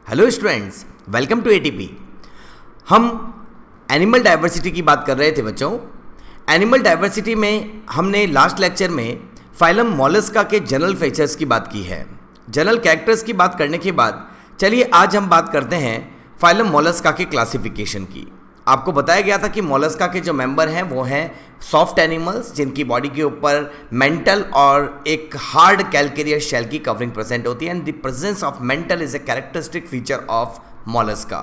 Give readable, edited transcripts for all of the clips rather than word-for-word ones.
Hello students, welcome to ATP. हम animal diversity की बात कर रहे थे बच्चों। एनिमल डाइवर्सिटी में हमने लास्ट लेक्चर में फाइलम मोलस्का के जनरल फीचर्स की बात की है। जनरल कैरेक्टर्स की बात करने के बाद चलिए आज हम बात करते हैं फाइलम मोलस्का के क्लासिफिकेशन की। आपको बताया गया था कि मोलस्का के जो मेंबर हैं वो हैं सॉफ्ट एनिमल्स, जिनकी बॉडी के ऊपर मेंटल और एक हार्ड कैलकेरियस शेल की कवरिंग प्रेजेंट होती है and the presence of mental is a characteristic feature of Mollusca.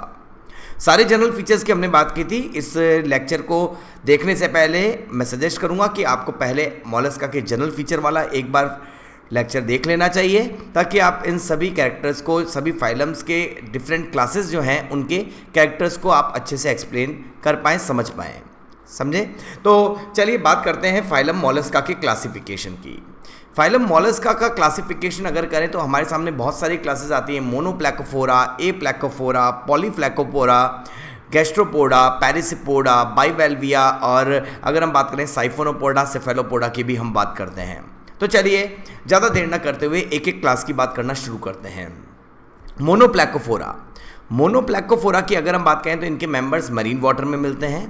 सारे जनरल फीचर्स की हमने बात की थी। इस लेक्चर को देखने से पहले मैं सजेस्ट करूंगा कि आपको पहले मोलस्का के जनरल फीचर वाला एक बार लेक्चर देख लेना चाहिए, ताकि आप इन सभी कैरेक्टर्स को, सभी फाइलम्स के डिफरेंट क्लासेस जो हैं उनके कैरेक्टर्स को आप अच्छे से एक्सप्लेन कर पाएँ, समझ पाएँ। समझे? तो चलिए बात करते हैं फाइलम मोलस्का के क्लासिफिकेशन की। फाइलम मोलस्का का क्लासिफिकेशन अगर करें तो हमारे सामने बहुत सारी क्लासेस आती हैं। मोनोप्लैकोफोरा, एप्लैकोफोरा, पॉलीफ्लैकोपोरा, गैस्ट्रोपोडा, पैरिसिपोडा, बाइवेल्विया और अगर हम बात करें साइफोनोपोडा, सेफेलोपोडा की भी हम बात करते हैं। तो चलिए ज़्यादा देर न करते हुए एक एक क्लास की बात करना शुरू करते हैं। मोनोप्लैकोफोरा। मोनोप्लैकोफोरा की अगर हम बात करें तो इनके मेंबर्स मरीन वाटर में मिलते हैं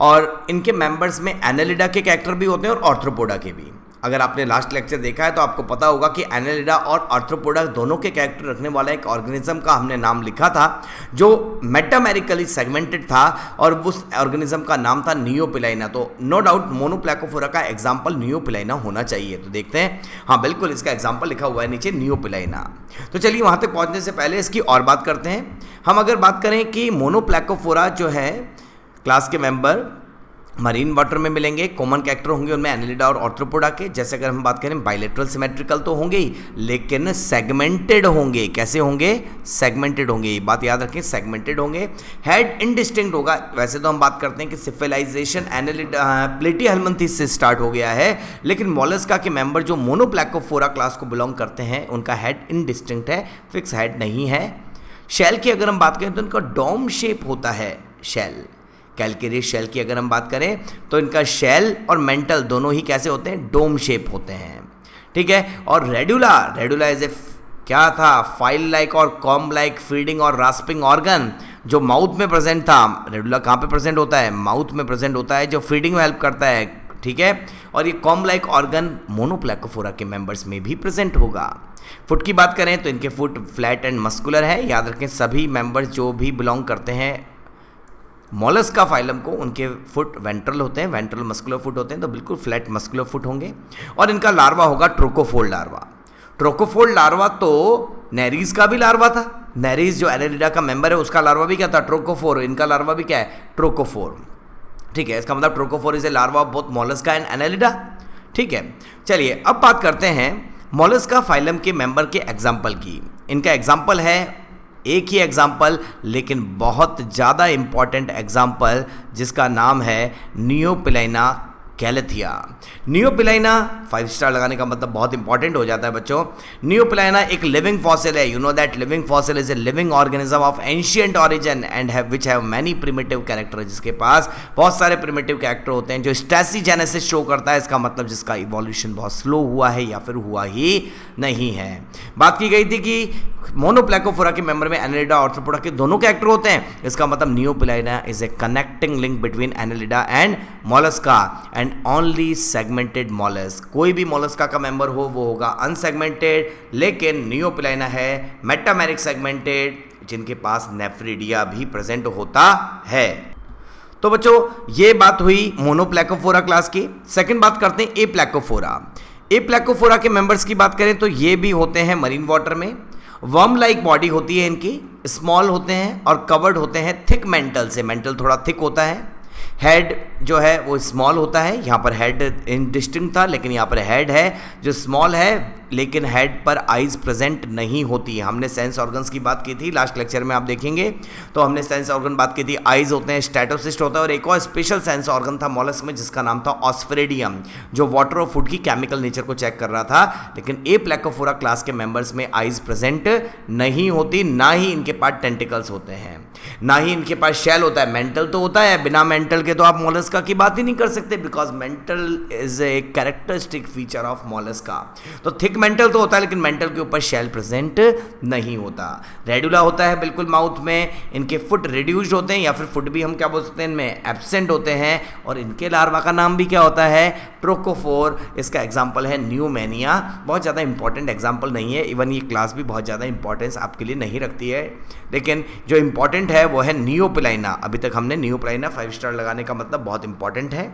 और इनके मेंबर्स में एनालिडा के कैरेक्टर भी होते हैं और आर्थ्रोपोडा के भी। अगर आपने लास्ट लेक्चर देखा है तो आपको पता होगा कि एनालिडा और आर्थ्रोपोडा दोनों के कैरेक्टर रखने वाला एक ऑर्गेनिज्म का हमने नाम लिखा था जो मेटामेरिकली सेगमेंटेड था और उस ऑर्गेनिज्म का नाम था नियोपिलाइना। तो नो डाउट मोनोप्लैकोफोरा का एग्जाम्पल नियोपिलाइना होना चाहिए। तो देखते हैं, हाँ बिल्कुल इसका एग्जाम्पल लिखा हुआ है नीचे, नियोपिलाइना। तो चलिए वहाँ तक पहुँचने से पहले इसकी और बात करते हैं। हम अगर बात करें कि मोनोप्लैकोफोरा जो है क्लास के मेंबर मरीन वाटर में मिलेंगे, कॉमन कैरेक्टर होंगे उनमें एनालिडा और आर्थ्रोपोडा के। जैसे अगर हम बात करें बाइलेटरल सिमेट्रिकल तो होंगे ही, लेकिन सेगमेंटेड होंगे। कैसे होंगे? सेगमेंटेड होंगे। ये बात याद रखें, सेगमेंटेड होंगे। हेड इनडिस्टिंक्ट होगा। वैसे तो हम बात करते हैं कि सिफिलाइजेशन एनालिडा प्लेटीहेल्मिन्थेस से स्टार्ट हो गया है, लेकिन मोलस्का के मेंबर जो मोनोप्लैकोफोरा क्लास को बिलोंग करते हैं उनका हेड इनडिस्टिंक्ट है, फिक्स हेड नहीं है। शेल की अगर हम बात करें तो इनका डोम शेप होता है शेल। कैलकेरियस शेल की अगर हम बात करें तो इनका शेल और मेंटल दोनों ही कैसे होते हैं? डोम शेप होते हैं। ठीक है। और रेडुला इज ए क्या था? फाइल लाइक और कॉम्ब लाइक फीडिंग और रास्पिंग ऑर्गन जो माउथ में प्रेजेंट था। रेडुला कहाँ पे प्रेजेंट होता है? माउथ में प्रेजेंट होता है, जो फीडिंग में हेल्प करता है। ठीक है। और ये कॉम्ब लाइक ऑर्गन मोनोप्लैकोफोरा के मेंबर्स में भी प्रेजेंट होगा। फुट की बात करें तो इनके फुट फ्लैट एंड मस्कुलर है। याद रखें सभी मेंबर्स जो भी बिलोंग करते हैं मोलस्का फाइलम को, उनके फुट वेंट्रल होते हैं, वेंट्रल मस्कुलर फुट होते हैं, तो बिल्कुल फ्लैट मस्कुलर फुट होंगे। और इनका लार्वा होगा ट्रोकोफोल्ड लार्वा। ट्रोकोफोल्ड लार्वा तो नेरीज का भी लार्वा था। नेरीज जो एनालिडा का मेंबर है उसका लार्वा भी क्या था? ट्रोकोफोर। इनका लार्वा भी क्या है? ट्रोकोफोर। ठीक है। इसका मतलब trochophore is a larva of both Mollusca and Annelida. ठीक है। चलिए अब बात करते हैं मोलस्का फाइलम के मेंबर के एग्जाम्पल की। इनका एग्जाम्पल है एक ही एग्जाम्पल, लेकिन बहुत ज़्यादा इंपॉर्टेंट एग्जाम्पल, जिसका नाम है नियोपिलाइना कैलेथिया। नियोपिलाइना 5 स्टार लगाने का मतलब बहुत इंपॉर्टेंट हो जाता है बच्चों। नियोपिलाइना एक लिविंग फॉसिल है। You know that living fossil is a living organism of ancient origin and which have many primitive character. जिसके पास बहुत सारे प्रिमिटिव कैरेक्टर होते हैं, जो स्टैसीजेनेसिस शो करता है। इसका मतलब जिसका इवोल्यूशन बहुत स्लो हुआ है या फिर हुआ ही नहीं है। बात की गई थी कि मोनोप्लैकोफोरा के मेंबर में एनालिडा और आर्थ्रोपोडा के दोनों कैरेक्टर होते हैं। इसका मतलब Neopilina is a connecting link between Annelida and Mollusca and only segmented mollusc. कोई भी मोलस्का का मेंबर हो वो होगा अनसेगमेंटेड, लेकिन नियोपिलाइना है मेटामेरिक सेगमेंटेड, जिनके पास नेफ्रिडिया भी प्रेजेंट होता है। तो बच्चों ये बात हुई मोनोप्लैकोफोरा क्लास की। सेकंड बात करते हैं एप्लैकोफोरा। एप्लैकोफोरा के मेंबर्स की बात करें तो ये भी होते हैं मरीन वाटर में। वर्म लाइक बॉडी होती है इनकी, स्मॉल होते हैं और कवर्ड होते हैं थिक मेंटल से। मेंटल थोड़ा थिक होता है। हेड जो है वो स्मॉल होता है। यहाँ पर हेड इनडिस्टिंक्ट था, लेकिन यहाँ पर हेड है जो स्मॉल है, लेकिन हेड पर आइज प्रेजेंट नहीं होती। हमने सेंस ऑर्गन्स की बात की थी लास्ट लेक्चर में, आप देखेंगे तो हमने सेंस ऑर्गन बात की थी। आइज होते हैं, स्टेटोसिस्ट होता है और एक और स्पेशल सेंस ऑर्गन था मॉलस्क में जिसका नाम था ऑस्फेरिडियम, जो वाटर और फूड की केमिकल नेचर को चेक कर रहा था। लेकिन एप्लैकोफोरा क्लास के मेंबर्स में आइज प्रेजेंट नहीं होती, ना ही इनके पास टेंटिकल्स होते हैं, ना ही इनके पास शेल होता है। मेंटल तो होता है, बिना मेंटल के तो आप मोलस्का की बात ही नहीं कर सकते, because mental is a characteristic feature of Mollusca. तो थिक मेंटल तो होता है, लेकिन मेंटल के ऊपर शेल प्रेजेंट नहीं होता। रेडुला होता है बिल्कुल माउथ में, इनके फुट रिड्यूस्ड होते हैं, या फिर फुट भी हम क्या बोल सकते हैं, इनमें एब्सेंट होते हैं, और इनके लार्वा का नाम भी क्या होता है, ट्रोकोफोर। इसका एग्जाम्पल है न्यूमोनिया। बहुत ज़्यादा इंपॉर्टेंट एग्जाम्पल नहीं है, इवन ये क्लास भी बहुत ज़्यादा इंपॉर्टेंस आपके लिए नहीं रखती है, लेकिन जो इंपॉर्टेंट है वो है नियोपिलाइना। अभी तक हमने नियोपिलाइना 5 स्टार लगाने का मतलब बहुत इंपॉर्टेंट है।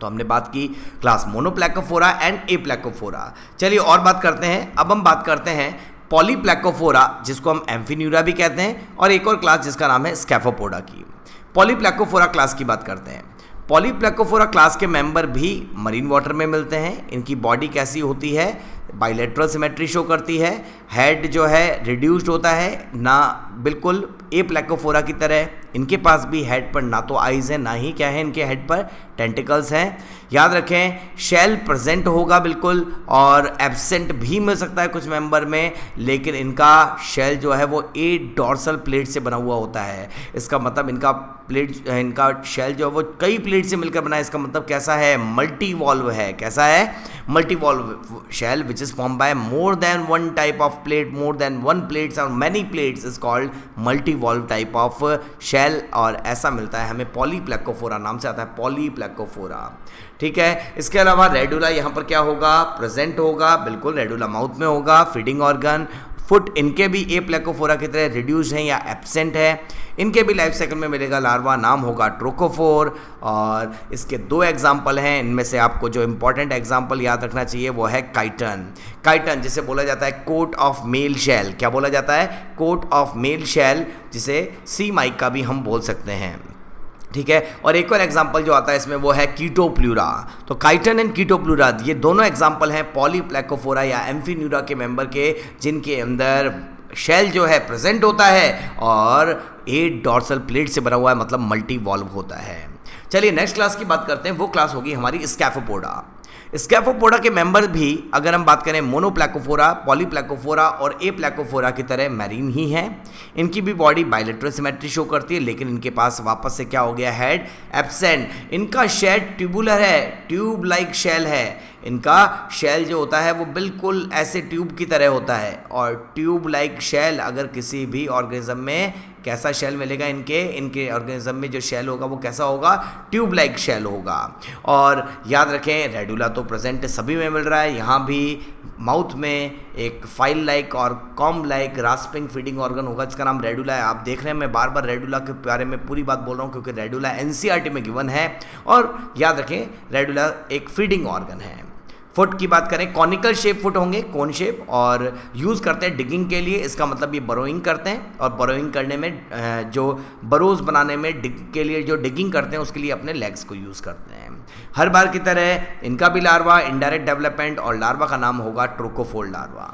तो हमने बात की क्लास मोनोप्लैकोफोरा एंड एप्लैकोफोरा। चलिए और बात करते हैं। अब हम बात करते हैं पॉलीप्लैकोफोरा, जिसको हम एम्फीन्यूरा भी कहते हैं, और एक और क्लास जिसका नाम है स्कैफोपोडा की। पॉलीप्लैकोफोरा क्लास की बात करते हैं। पॉलीप्लैकोफोरा क्लास के मेंबर भी मरीन वाटर में मिलते हैं। इनकी बॉडी कैसी होती है, बाइलेटरल सिमेट्री शो करती है। हेड जो है रिड्यूस्ड होता है, ना बिल्कुल एप्लैकोफोरा की तरह। इनके पास भी हेड पर ना तो आइज़ है, ना ही क्या है इनके हेड पर टेंटिकल्स हैं। याद रखें शेल प्रेजेंट होगा बिल्कुल, और एब्सेंट भी मिल सकता है कुछ मेंबर में, लेकिन इनका शेल जो है वो 8 डॉर्सल प्लेट से बना हुआ होता है। इसका मतलब इनका शेल जो है वो कई प्लेट से मिलकर बना है। इसका मतलब कैसा है, मल्टी वॉल्व है। कैसा है, multi valve shell which is form by more than one type of plate, more than one plates और many plates is called multi valve type of shell. और ऐसा मिलता है हमें पॉलीप्लैकोफोरा, नाम से आता है पॉलीप्लैकोफोरा। ठीक है, इसके अलावा रेडुला यहाँ पर क्या होगा, प्रेजेंट होगा बिल्कुल, रेडुला माउथ में होगा, फीडिंग ऑर्गन। फुट इनके भी एप्लैकोफोरा की तरह रिड्यूस हैं या एब्सेंट है। इनके भी लाइफ साइकिल में मिलेगा लार्वा, नाम होगा ट्रोकोफोर। और इसके 2 एग्जाम्पल हैं, इनमें से आपको जो इंपॉर्टेंट एग्जाम्पल याद रखना चाहिए वो है काइटन। काइटन जिसे बोला जाता है कोट ऑफ मेल शेल। क्या बोला जाता है, कोट ऑफ मेल शेल, जिसे सी माइका भी हम बोल सकते हैं। ठीक है, और एक और एग्जाम्पल जो आता है इसमें वो है कीटोप्लूरा। तो काइटन एंड कीटोप्लूरा ये दोनों एग्जाम्पल हैं पॉलीप्लैकोफोरा या एम्फीन्यूरा के मेंबर के, जिनके अंदर शेल जो है प्रेजेंट होता है और 8 डॉर्सल प्लेट से बना हुआ है, मतलब मल्टी वॉल्व होता है। चलिए नेक्स्ट क्लास की बात करते हैं, वो क्लास होगी हमारी स्कैफोपोडा। स्कैफोपोडा के मेंबर भी अगर हम बात करें मोनोप्लैकोफोरा, पॉलीप्लैकोफोरा और एप्लैकोफोरा की तरह मैरीन ही हैं। इनकी भी बॉडी बाइलेटरल सिमेट्री शो करती है, लेकिन इनके पास वापस से क्या हो गया, हेड एब्सेंट। इनका शेड ट्यूबुलर है, ट्यूब लाइक शेल है। इनका शेल जो होता है वो बिल्कुल ऐसे ट्यूब की तरह होता है, और ट्यूब लाइक शेल अगर किसी भी ऑर्गेनिज्म में कैसा शेल मिलेगा, इनके ऑर्गेनिज्म में जो शेल होगा वो कैसा होगा, ट्यूब लाइक शेल होगा। और याद रखें रेडुला तो प्रेजेंट सभी में मिल रहा है, यहाँ भी माउथ में एक फाइल लाइक और comb like rasping feeding organ होगा जिसका नाम रेडुला है। आप देख रहे हैं मैं बार बार रेडुला के बारे में पूरी बात बोल रहा हूँ क्योंकि रेडुला एनसीईआरटी में गिवन है। और याद रखें रेडुला एक फीडिंग ऑर्गन है। फुट की बात करें, कॉनिकल शेप फुट होंगे, कोन शेप, और यूज़ करते हैं डिगिंग के लिए। इसका मतलब ये बरोइंग करते हैं, और बरोइंग करने में जो बरोज बनाने में के लिए जो डिगिंग करते हैं उसके लिए अपने लेग्स को यूज़ करते हैं। हर बार की तरह इनका भी लार्वा इनडायरेक्ट डेवलपमेंट, और लार्वा का नाम होगा ट्रोकोफोर लार्वा।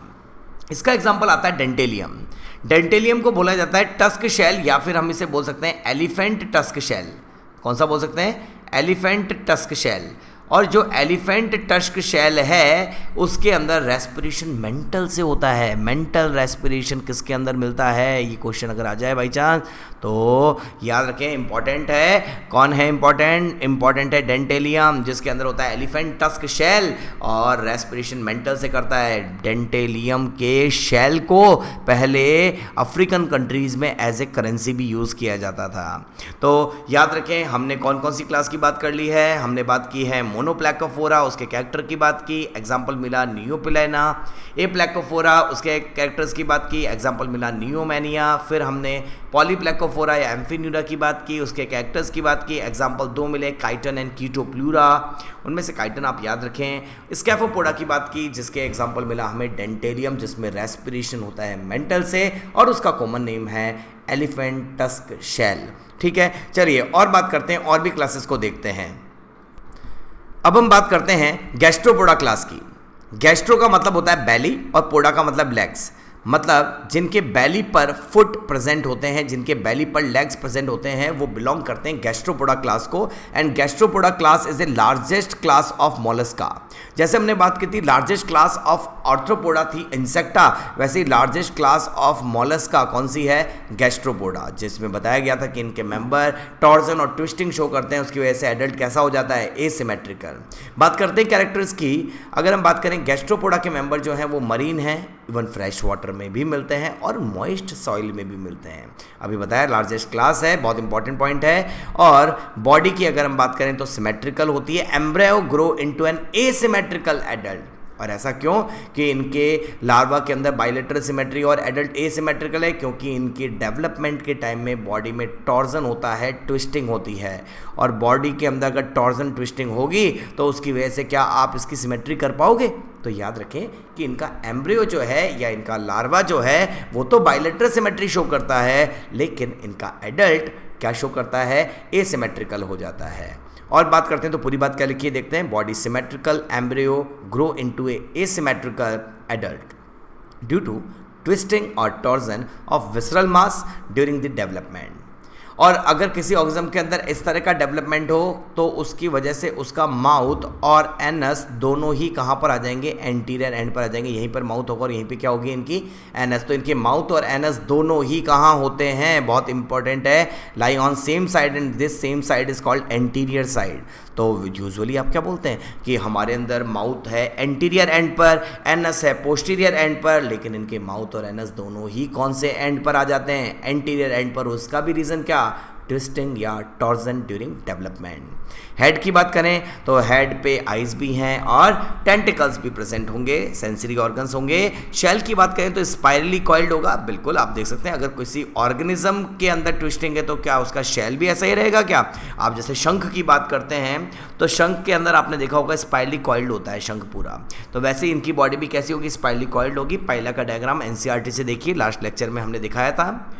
इसका एग्जाम्पल आता है डेंटेलियम। डेंटेलियम को बोला जाता है टस्क शेल, या फिर हम इसे बोल सकते हैं एलिफेंट टस्क शेल। कौन सा बोल सकते हैं, एलिफेंट टस्क शेल। और जो एलिफेंट टस्क शेल है उसके अंदर रेस्पिरेशन मेंटल से होता है। मेंटल रेस्पिरेशन किसके अंदर मिलता है, ये क्वेश्चन अगर आ जाए बाई चांस तो याद रखें इंपॉर्टेंट है। कौन है इंपॉर्टेंट है डेंटेलियम, जिसके अंदर होता है एलिफेंट टस्क शेल और रेस्पिरेशन मेंटल से करता है। डेंटेलियम के शेल को पहले अफ्रीकन कंट्रीज़ में एज ए करेंसी भी यूज़ किया जाता था। तो याद रखें हमने कौन कौन सी क्लास की बात कर ली है। हमने बात की है मोनोप्लैकोफोरा, उसके कैरेक्टर की बात की, एग्जाम्पल मिला नियोपिलाइना। एप्लैकोफोरा, उसके कैरेक्टर्स की बात की, एग्जाम्पल मिला नियोमैनिया। फिर हमने पॉलीप्लैकोफोरा या एम्फीन्यूरा की बात की, उसके कैरेक्टर्स की बात की, एग्जाम्पल 2 मिले काइटन एंड कीटोप्लूरा। उनमें से काइटन आप याद रखें। स्कैफोपोडा की बात की जिसके एग्जाम्पल मिला हमें डेंटेलियम, जिसमें रेस्पिरेशन होता है मेंटल से, और उसका कॉमन नेम है एलिफेंट टस्क शेल। ठीक है, चलिए और बात करते हैं, और भी क्लासेस को देखते हैं। अब हम बात करते हैं गैस्ट्रोपोडा क्लास की। गैस्ट्रो का मतलब होता है बैली और पोडा का मतलब लेग्स, मतलब जिनके बैली पर फुट प्रेजेंट होते हैं, जिनके बैली पर लेग्स प्रेजेंट होते हैं, वो बिलोंग करते हैं गैस्ट्रोपोडा क्लास को। And Gastropoda class is a largest class of Mollusca. जैसे हमने बात की थी लार्जेस्ट क्लास ऑफ आर्थ्रोपोडा थी इंसेक्टा, वैसे ही लार्जेस्ट क्लास ऑफ मॉलस्का कौन सी है? गैस्ट्रोपोडा, जिसमें बताया गया था कि इनके मेंबर टॉर्जन और ट्विस्टिंग शो करते हैं, उसकी वजह से एडल्ट कैसा हो जाता है? एसिमेट्रिकल। बात करते हैं कैरेक्टर्स की। अगर हम बात करें गैस्ट्रोपोडा के मेंबर जो हैं वो मरीन हैं, इवन फ्रेश वाटर में भी मिलते हैं और मॉइस्ट सॉइल में भी मिलते हैं। अभी बताया लार्जेस्ट क्लास है, बहुत इंपॉर्टेंट पॉइंट है। और बॉडी की अगर हम बात करें तो सिमेट्रिकल होती है, embryo grow into an asymmetrical adult. और ऐसा क्यों? कि इनके लार्वा के अंदर बाइलेटरल सिमेट्री और एडल्ट एसिमेट्रिकल है, क्योंकि इनकी डेवलपमेंट के टाइम में बॉडी में टॉर्जन होता है, ट्विस्टिंग होती है। और बॉडी के अंदर अगर टॉर्जन ट्विस्टिंग होगी तो उसकी वजह से क्या आप इसकी सिमेट्री कर पाओगे? तो याद रखें कि इनका एम्ब्रियो जो है या इनका लार्वा जो है वो तो बाइलेटरल सिमेट्री शो करता है, लेकिन इनका एडल्ट क्या शो करता है? एसिमेट्रिकल हो जाता है। और बात करते हैं तो पूरी बात क्या लिखी है देखते हैं। Body symmetrical, embryo grow into a asymmetrical adult due to twisting और torsion of visceral mass during the development. और अगर किसी ऑर्गेनिज्म के अंदर इस तरह का डेवलपमेंट हो तो उसकी वजह से उसका माउथ और एनस दोनों ही कहाँ पर आ जाएंगे? एंटीरियर एंड पर आ जाएंगे। यहीं पर माउथ होगा और यहीं पे क्या होगी? इनकी एनस। तो इनके माउथ और एनस दोनों ही कहाँ होते हैं? बहुत इंपॉर्टेंट है, lie on same side and this same side is called anterior side. तो यूजुअली आप क्या बोलते हैं कि हमारे अंदर माउथ है एंटीरियर एंड पर, एनस है पोस्टीरियर एंड पर, लेकिन इनके माउथ और एनस दोनों ही कौन से एंड पर आ जाते हैं? एंटीरियर एंड पर। उसका भी रीज़न क्या? ट्विस्टिंग या टॉर्जन ड्यूरिंग डेवलपमेंट। हेड की बात करें तो हेड पे आइज भी हैं और टेंटिकल्स भी प्रेजेंट होंगे, सेंसरी ऑर्गन्स होंगे। शेल की बात करें तो स्पाइरली कॉइल्ड होगा, बिल्कुल आप देख सकते हैं। अगर किसी ऑर्गेनिज्म के अंदर ट्विस्टिंग है तो क्या उसका शेल भी ऐसा ही रहेगा क्या? आप जैसे शंख की बात करते हैं तो शंख के अंदर आपने देखा होगा स्पाइरली कॉइल्ड होता है शंख पूरा, तो वैसे ही इनकी बॉडी भी कैसी होगी? स्पाइरली कॉइल्ड होगी। पहला का डायग्राम एनसीईआरटी से देखिए, लास्ट लेक्चर में हमने दिखाया था।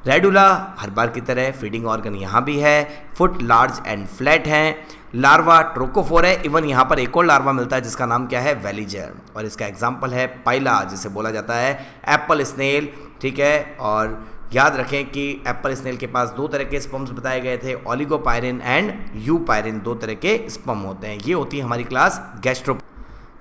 रेडुला हर बार की तरह फीडिंग ऑर्गन यहाँ भी है, फुट लार्ज एंड फ्लैट हैं। लार्वा ट्रोकोफोर है, इवन यहाँ पर एक और लार्वा मिलता है जिसका नाम क्या है? वेलिजर, और इसका एग्जाम्पल है पाइला, जिसे बोला जाता है एप्पल स्नेल। ठीक है, और याद रखें कि एप्पल स्नेल के पास दो तरह के स्पर्म्स बताए गए थे, ओलिगोपायरिन एंड यूपायरिन, दो तरह के स्पर्म होते हैं। ये होती है हमारी क्लास गैस्ट्रो।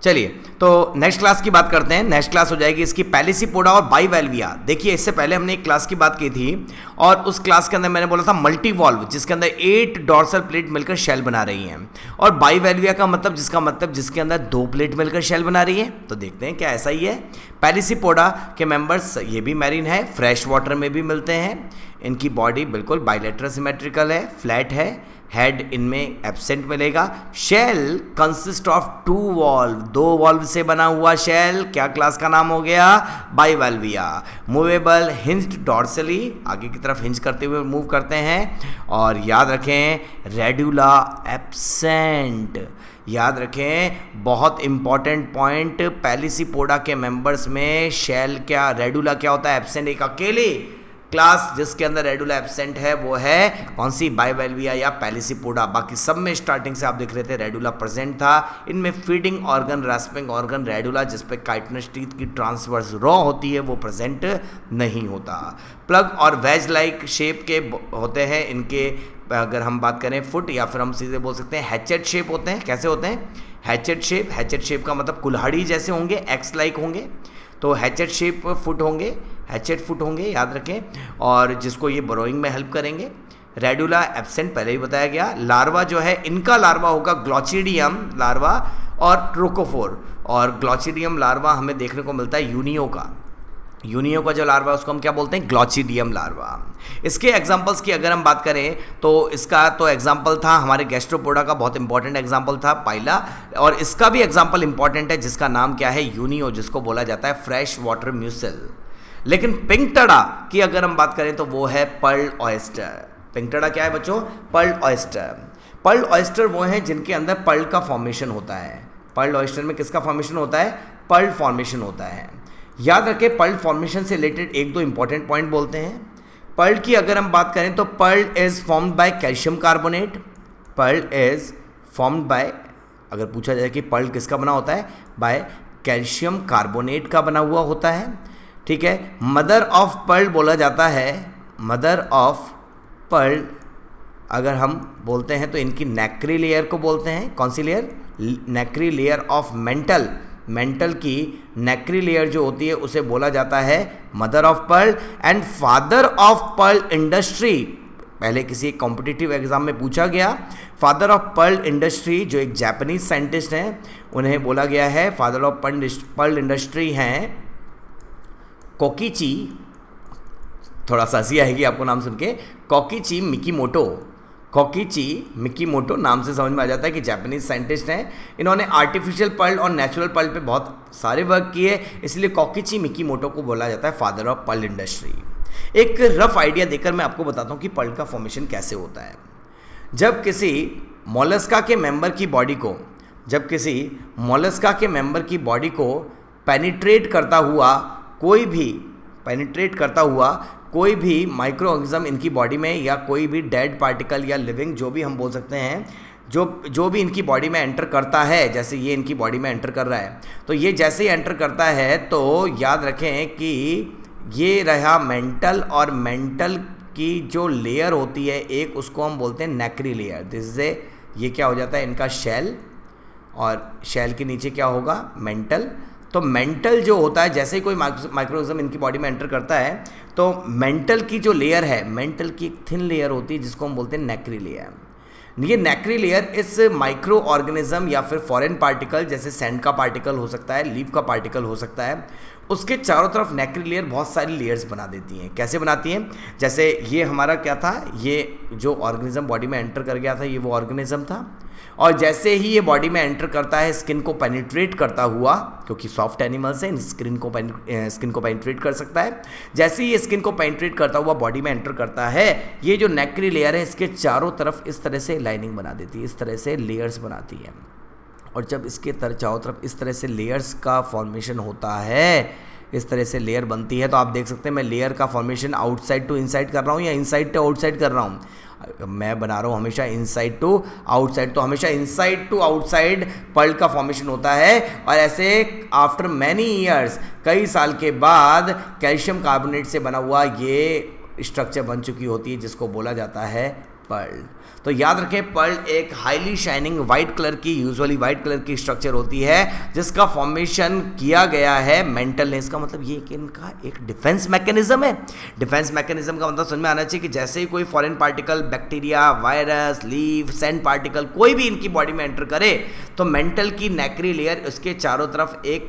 चलिए तो नेक्स्ट क्लास की बात करते हैं। नेक्स्ट क्लास हो जाएगी इसकी पैलिसीपोडा और बाइवेल्विया। देखिए इससे पहले हमने एक क्लास की बात की थी और उस क्लास के अंदर मैंने बोला था मल्टीवॉल्व, जिसके अंदर 8 डॉर्सल प्लेट मिलकर शेल बना रही हैं, और बाइवेल्विया का मतलब जिसके अंदर 2 प्लेट मिलकर शेल बना रही है। तो देखते हैं क्या ऐसा ही है। पैलिसीपोडा के मेंबर्स ये भी मैरीन है, फ्रेश वाटर में भी मिलते हैं। इनकी बॉडी बिल्कुल बाइलेटरल सिमेट्रिकल है, फ्लैट है, हेड इनमें एब्सेंट मिलेगा। Shell consist of 2 valve, 2 valve से बना हुआ शेल, क्या क्लास का नाम हो गया? बाइवेल्विया। मूवेबल, हिंज्ड डॉर्सली, आगे की तरफ हिंज करते हुए मूव करते हैं। और याद रखें रेडुला एब्सेंट, याद रखें बहुत इंपॉर्टेंट पॉइंट, पैलिसीपोडा के मेंबर्स में शेल क्या, रेडुला क्या होता है? एब्सेंट। एक अकेली क्लास जिसके अंदर रेडुला एब्सेंट है वो है कौन सी? बाइवेल्विया या पैलिसीपोडा। बाकी सब में स्टार्टिंग से आप देख रहे थे रेडुला प्रेजेंट था। इनमें feeding organ, rasping organ radula, जिस पे काइटिनस टीथ की ट्रांसवर्स रॉ होती है, वो प्रेजेंट नहीं होता। प्लग और वेज लाइक शेप के होते हैं इनके, अगर हम बात करें फुट, या फिर हम सीधे बोल सकते हैं हैचेट शेप होते हैं। कैसे होते हैं? Hatchet shape. हैचेट शेप का मतलब कुल्हाड़ी जैसे होंगे, एक्स लाइक होंगे, तो हैचेट शेप फुट होंगे, हैचेट फुट होंगे, याद रखें, और जिसको ये बरोइंग में हेल्प करेंगे। रेडुला एब्सेंट पहले ही बताया गया। लार्वा जो है, इनका लार्वा होगा ग्लॉचिडियम लार्वा और ट्रोकोफोर, और ग्लॉचिडियम लार्वा हमें देखने को मिलता है यूनियो का। यूनियो का जो लार्वा उसको हम क्या बोलते हैं? ग्लॉचिडियम लार्वा। इसके एग्जांपल्स की अगर हम बात करें तो इसका तो एग्जांपल था हमारे गैस्ट्रोपोडा का, बहुत इंपॉर्टेंट एग्जांपल था पाइला, और इसका भी एग्जांपल इंपॉर्टेंट है जिसका नाम क्या है? यूनियो, जिसको बोला जाता है फ्रेश वाटर म्यूसल। लेकिन पिंकटड़ा की अगर हम बात करें तो वो है पर्ल ऑयस्टर। पिंकटड़ा क्या है बच्चों? Perl oyster. पर्ल ऑयस्टर वो हैं जिनके अंदर पर्ल का फॉर्मेशन होता है। पर्ल ऑयस्टर में किसका फॉर्मेशन होता है? पर्ल फॉर्मेशन होता है। याद रखें पर्ल फॉर्मेशन से रिलेटेड 1-2 इंपॉर्टेंट पॉइंट बोलते हैं। पर्ल की अगर हम बात करें तो pearl is formed by calcium carbonate. Pearl is formed by, अगर पूछा जाए कि पर्ल किसका बना होता है? बाय कैल्शियम कार्बोनेट का बना हुआ होता है। ठीक है, मदर ऑफ पर्ल बोला जाता है। मदर ऑफ पर्ल अगर हम बोलते हैं तो इनकी नेक्री लेयर को बोलते हैं। कौन सी layer? Nacre layer of mantle. Mantle की नेक्री लेयर जो होती है उसे बोला जाता है mother of Perl and father of pearl industry. पहले किसी कॉम्पिटिटिव एग्जाम में पूछा गया, फादर ऑफ पर्ल इंडस्ट्री जो एक जापानीज साइंटिस्ट हैं उन्हें बोला गया है, फादर ऑफ पर्ल इंडस्ट्री हैं कोकिची, थोड़ा सा हंसी आएगी आपको नाम सुन के, कोकिची मिकीमोटो। कोकिची मिकीमोटो नाम से समझ में आ जाता है कि जापानीज साइंटिस्ट हैं। इन्होंने आर्टिफिशियल पर्ल और नेचुरल पर्ल पे बहुत सारे वर्क किए, इसलिए कोकिची मिकीमोटो को बोला जाता है फादर ऑफ पर्ल इंडस्ट्री। एक रफ आइडिया देकर मैं आपको बताता हूँ कि पर्ल का फॉर्मेशन कैसे होता है। जब किसी मोलस्का के मेंबर की बॉडी को पेनिट्रेट करता हुआ कोई भी माइक्रो ऑर्गेनिज्म इनकी बॉडी में या कोई भी डेड पार्टिकल या लिविंग जो भी हम बोल सकते हैं, जो भी इनकी बॉडी में एंटर करता है, जैसे ये इनकी बॉडी में एंटर कर रहा है, तो ये जैसे ही एंटर करता है तो याद रखें कि ये रहा मेंटल, और मेंटल की जो लेयर होती है एक, उसको हम बोलते हैं नेक्री लेयर। जिससे ये क्या हो जाता है इनका शेल, और शेल के नीचे क्या होगा मेंटल। तो मेंटल जो होता है, जैसे ही कोई माइक्रोऑर्गेनिज्म इनकी बॉडी में एंटर करता है तो मेंटल की जो लेयर है, मेंटल की एक थिन लेयर होती है जिसको हम बोलते हैं नेक्री लेयर। ये नेक्री लेयर इस माइक्रो ऑर्गेनिज्म या फिर फॉरेन पार्टिकल, जैसे सैंड का पार्टिकल हो सकता है, लीफ का पार्टिकल हो सकता है, उसके चारों तरफ नेक्री लेयर बहुत सारी लेयर्स बना देती हैं। कैसे बनाती हैं? जैसे ये हमारा क्या था, ये जो ऑर्गेनिज्म बॉडी में एंटर कर गया था ये वो ऑर्गेनिज्म था, और जैसे ही ये बॉडी में एंटर करता है स्किन को पेनिट्रेट करता हुआ, क्योंकि सॉफ्ट एनिमल्स हैं, स्किन को पेनिट्रेट कर सकता है, जैसे ही ये स्किन को पेनिट्रेट करता हुआ बॉडी में एंटर करता है, ये जो नेक्री लेयर है इसके चारों तरफ इस तरह से लाइनिंग बना देती है, इस तरह से लेयर्स बनाती है। और जब इसके चारों तरफ इस तरह से लेयर्स का फॉर्मेशन होता है, इस तरह से लेयर बनती है, तो आप देख सकते हैं मैं लेयर का फॉर्मेशन आउटसाइड टू इनसाइड कर रहा हूँ या इनसाइड टू आउटसाइड कर रहा हूँ। मैं बना रहा हूँ हमेशा इनसाइड टू आउटसाइड, तो हमेशा इनसाइड टू आउटसाइड पर्ल का फॉर्मेशन होता है। और ऐसे आफ्टर मैनी ईयर्स, कई साल के बाद कैल्शियम कार्बोनेट से बना हुआ ये स्ट्रक्चर बन चुकी होती है जिसको बोला जाता है पर्ल। तो याद रखें, पर्ल एक हाईली शाइनिंग वाइट कलर की, यूजुअली वाइट कलर की स्ट्रक्चर होती है जिसका फॉर्मेशन किया गया है मेंटल ने। इसका मतलब ये कि इनका एक डिफेंस मैकेनिज्म है। डिफेंस मैकेनिज्म का मतलब समझ में आना चाहिए कि जैसे ही कोई foreign particle, bacteria, virus, leaf, sand particle कोई भी इनकी बॉडी में एंटर करे तो मेंटल की नेक्री लेयर उसके चारों तरफ एक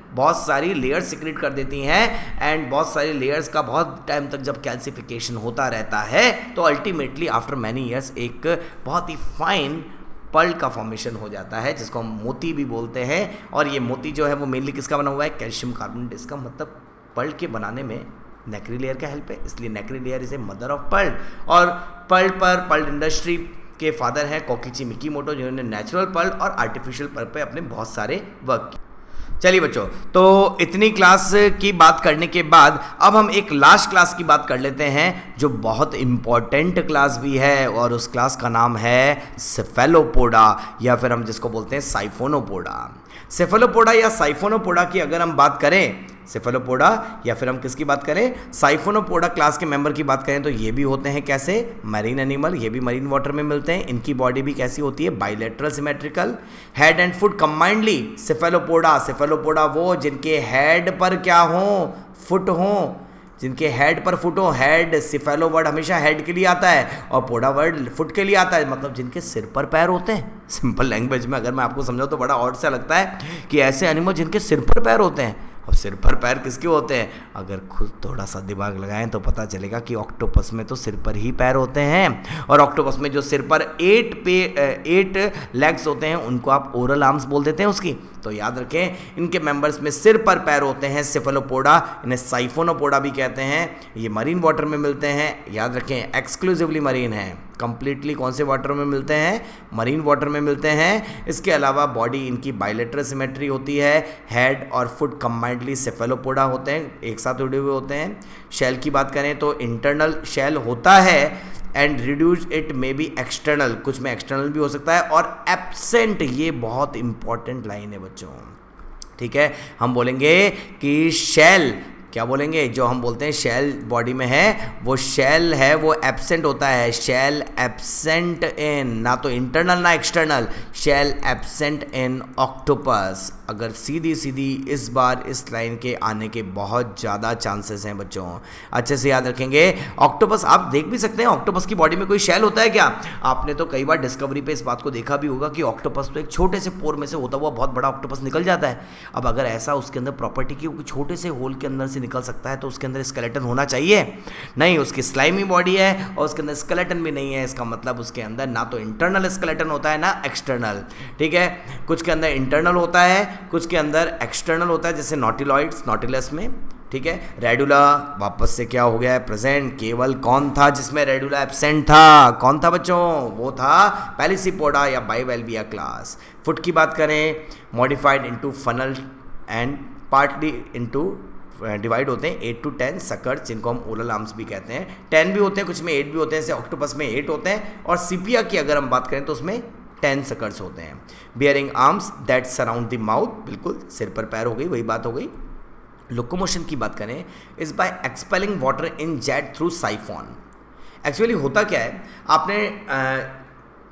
बहुत सारी लेयर्स सिक्रेट कर देती हैं, एंड बहुत सारी लेयर्स का बहुत टाइम तक जब कैल्सिफिकेशन होता रहता है तो अल्टीमेटली आफ्टर मैनी ईयर्स एक बहुत ही फाइन पर्ल का फॉर्मेशन हो जाता है जिसको हम मोती भी बोलते हैं। और ये मोती जो है वो मेनली किसका बना हुआ है? Calcium carbonate. इसका मतलब पर्ल के बनाने में नेक्री लेयर का हेल्प है, इसलिए nacre layer is a mother of pearl. और पर्ल इंडस्ट्री के फादर हैं कोकिची मिकीमोटो, जिन्होंने नेचुरल पर्ल और आर्टिफिशियल पर्ल पे अपने बहुत सारे वर्क किए। चलिए बच्चों, तो इतनी क्लास की बात करने के बाद अब हम एक लास्ट क्लास की बात कर लेते हैं जो बहुत इम्पॉर्टेंट क्लास भी है, और उस क्लास का नाम है सेफेलोपोडा, या फिर हम जिसको बोलते हैं साइफोनोपोडा। सेफेलोपोडा या साइफोनोपोडा की अगर हम बात करें, सेफेलोपोडा या फिर हम किसकी बात करें, साइफोनोपोडा क्लास के मेंबर की बात करें, तो ये भी होते हैं कैसे? Marine animal. ये भी मरीन वाटर में मिलते हैं। इनकी बॉडी भी कैसी होती है? Bilateral symmetrical, head and foot combinedly. Cephalopoda वो जिनके हेड पर क्या हो? फुट हो, जिनके हेड पर फुट हो। हेड, सेफेलो वर्ड हमेशा हेड के लिए आता है और पोडा वर्ड फुट के लिए आता है, मतलब जिनके सिर पर पैर होते हैं। सिंपल लैंग्वेज में अगर मैं आपको समझाऊं तो बड़ा ऑड सा लगता है कि ऐसे एनिमल जिनके सिर पर पैर होते हैं। अब सिर पर पैर किसके होते हैं? अगर खुद थोड़ा सा दिमाग लगाएं तो पता चलेगा कि ऑक्टोपस में तो सिर पर ही पैर होते हैं, और ऑक्टोपस में जो सिर पर 8 लेग्स होते हैं उनको आप ओरल आर्म्स बोल देते हैं उसकी। तो याद रखें, इनके मेंबर्स में सिर पर पैर होते हैं सेफेलोपोडा, इन्हें साइफोनोपोडा भी कहते हैं। ये मरीन वाटर में मिलते हैं। याद रखें, एक्सक्लूसिवली मरीन है। कंप्लीटली कौन से वाटर में मिलते हैं? मरीन वाटर में मिलते हैं। इसके अलावा बॉडी इनकी बाइलेटरल सिमेट्री होती है। हेड और फुट कंबाइंडली सेफेलोपोडा होते हैं, एक साथ जुड़े हुए होते हैं। शेल की बात करें तो इंटरनल शेल होता है, and reduce it may be external, कुछ में एक्सटर्नल भी हो सकता है, और एब्सेंट, ये बहुत इंपॉर्टेंट लाइन है बच्चों। ठीक है, हम बोलेंगे कि शेल क्या बोलेंगे, जो हम बोलते हैं शेल बॉडी में है, वो शेल है वो एब्सेंट होता है, शेल एब्सेंट इन, ना तो इंटरनल ना external, shell absent in octopus. अगर सीधी सीधी इस बार इस लाइन के आने के बहुत ज़्यादा चांसेस हैं बच्चों, अच्छे से याद रखेंगे। ऑक्टोपस आप देख भी सकते हैं, ऑक्टोपस की बॉडी में कोई शेल होता है क्या? आपने तो कई बार डिस्कवरी पे इस बात को देखा भी होगा कि ऑक्टोपस तो एक छोटे से पोर में से होता हुआ बहुत बड़ा ऑक्टोपस निकल जाता है। अब अगर ऐसा उसके अंदर प्रॉपर्टी की छोटे से होल के अंदर से निकल सकता है तो उसके अंदर स्केलेटन होना चाहिए? नहीं, उसकी स्लाइमी बॉडी है और उसके अंदर स्केलेटन भी नहीं है। इसका मतलब उसके अंदर ना तो इंटरनल स्केलेटन होता है ना एक्सटर्नल, ठीक है। कुछ के अंदर इंटरनल होता है, कुछ के अंदर एक्सटर्नल होता है, जैसे नॉटिलॉइड्स, नॉटिलस में, ठीक है। रेडुला वापस से क्या हो गया है, प्रेजेंट। केवल कौन था जिसमें रेडुला एब्सेंट था? कौन था बच्चों? वो था पैलिसीपोडा या बाइवेल्विया क्लास। फुट की बात करें, modified into funnel and partly into divide होते हैं 8 to 10 सकर्स, जिनको हम ओरल आर्म्स भी कहते हैं। 10 भी होते हैं, कुछ में 8 भी होते हैं, जैसे ऑक्टोपस में 8 होते हैं, और सीपिया की अगर हम बात करें तो उसमें 10 सकर्स होते हैं। Bearing arms that surround the mouth, बिल्कुल सिर पर पैर हो गई, वही बात हो गई। लोकोमोशन की बात करें, is by expelling water in jet through साइफॉन। Actually होता क्या है, आपने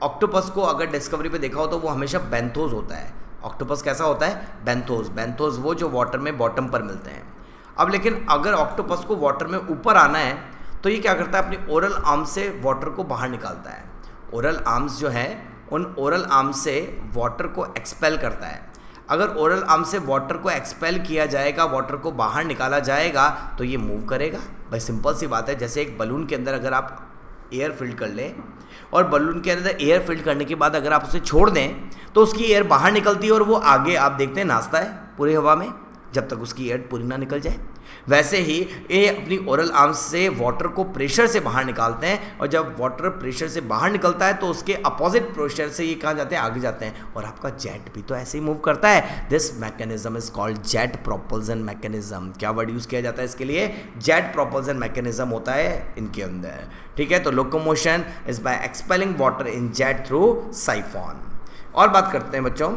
ऑक्टोपस को अगर डिस्कवरी पे देखा हो तो वो हमेशा बेंथोस होता है। ऑक्टोपस कैसा होता है? बेंथोस। बेंथोस वो जो वाटर में बॉटम पर मिलते हैं। अब लेकिन अगर ऑक्टोपस को वाटर में ऊपर आना है तो ये क्या करता है, अपनी ओरल आर्म से वाटर को बाहर निकालता है। ओरल आर्म्स जो है, उन ओरल आर्म से वाटर को एक्सपेल करता है। अगर ओरल आर्म से वाटर को एक्सपेल किया जाएगा, वाटर को बाहर निकाला जाएगा, तो ये मूव करेगा। भाई सिंपल सी बात है, जैसे एक बलून के अंदर अगर आप एयर फिल्ड कर लें और बलून के अंदर एयर फिल्ड करने के बाद अगर आप उसे छोड़ दें तो उसकी एयर बाहर निकलती है और वो आगे आप देखते हैं नाचता है पूरी हवा में जब तक उसकी एयर पूरी ना निकल जाए। वैसे ही ये अपनी ओरल आर्म्स से वाटर को प्रेशर से बाहर निकालते हैं, और जब वाटर प्रेशर से बाहर निकलता है तो उसके अपोजिट प्रेशर से ये कहाँ जाते हैं, आगे जाते हैं। और आपका जेट भी तो ऐसे ही मूव करता है। This mechanism is called jet propulsion mechanism. क्या वर्ड यूज़ किया जाता है इसके लिए? जेट प्रोपल्सन मैकेनिज्म होता है इनके अंदर, ठीक है। तो locomotion is bye expelling water in jet through साइफॉन। और बात करते हैं बच्चों,